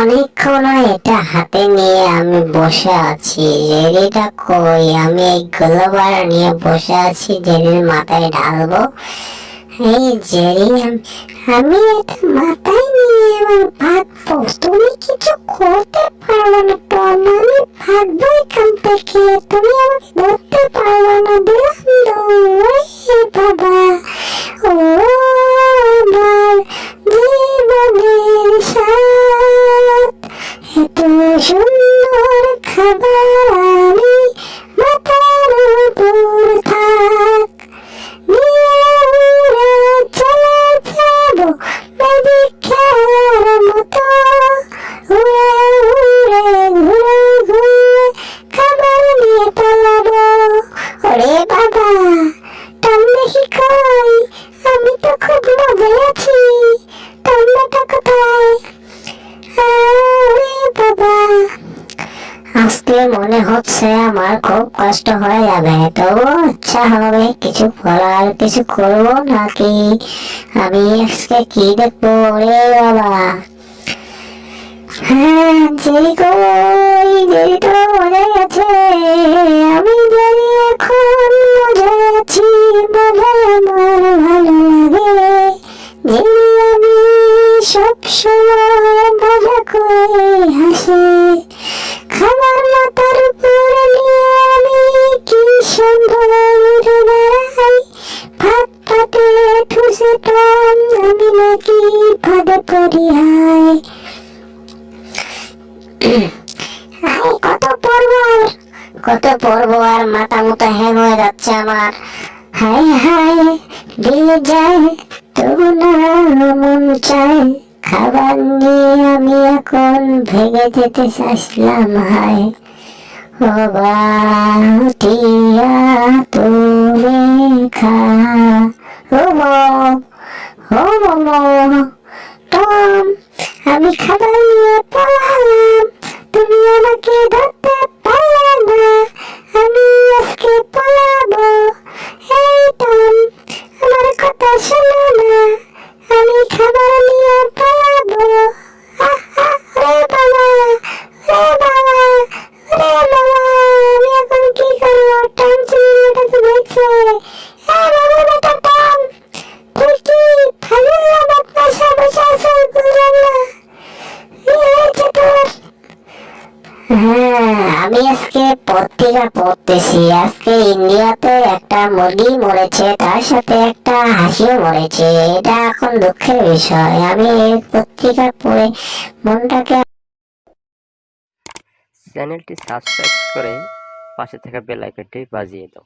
অনেকক্ষণ এটা হাতে নিয়ে আমি বসে আছি, জেলিটা কই? আমি এই গ্লোবার নিয়ে বসে আছি, জেলির মাথায় ঢালবো। এই জেলি আমি এটা মাথায় নিয়ে এবার ভাগবো। তুমি কিছু করতে পারবে না টম, আমি ভাগবো এখান থেকে। তুমি আমাকে ধরতে পারবে না, দিলাম দৌড়। হে বাবা, ও আমার জীবনের স্বাদ, এত সুন্দর খাবার আমি মাথার উপর থাক নিয়ে উড়ে চলে যাবো ম্যাজিক খেলার মতো। উড়ে উড়ে ঘুরে ঘুরে খাবার নিয়ে পালাবো। ওরে বাবা, টম দেখি কই? আমি তো খুব মজায় আছি। টমটা কোথায়? আরে বাবা, আজকে মনে হচ্ছে আমার খুব কষ্ট হয়ে যাবে, তবু ইচ্ছা হবে কিছু করার, কিছু করবো নাকি। আমি আজকে কি দেখবো? ওরে বাবা, হ্যাঁ জেরি কই? জেরি তো মরে গেছে। আমি জেরি এখন মজায় আছি, মজায় আমার ভালো লাগে। জেরি আমি সব সময় মজা করে হাসি। খাবার মাথার উপরে নিয়ে আমি কি সুন্দর উড়ে বেড়াই। ভাত পাতে ঠুসে টম, আমি নাকি ফাঁদে পড়ি। হায় কত পড়বো আর মাথা মুথা হ্যাং হয়ে যাচ্ছে আমার। হায় হায়, দিলে যায় তবু না মন চায়। খাবার নিয়ে আমি এখন ভেঙে যেতে চাইছিলাম। হায় ও বাটিয়া তুমি খা। ও টম, আমি খাবার নিয়ে পালালাম, তুমি আমাকে ধরতে পারলে না। আমি আজকে পালাবো। এই টম, আমার কথা শোনো না, আমি খাবার নিয়ে পালাবো। রে বাবা, রে বাবা, রে বাবা, আমি এখন কি করবো? টম চিড়িয়াটাকে দেখছে। এই বাবা বেটা টম, তুই কি ফাজিল বাচ্চা বসে আছো? বুঝলাম না, কি হয়েছে তোর? হ্যাঁ, আমি আজকে পত্রিকা পড়তেছি। আজকে ইন্ডিয়াতে একটা মুরগি মরেছে, তার সাথে একটা হাসিও মরেছে। এটা এখন দুঃখের বিষয়। আমি এই পত্রিকা পড়ে মনটাকে। চ্যানেলটি সাবস্ক্রাইব করে পাশে থাকা বেল আইকনটি বাজিয়ে দাও।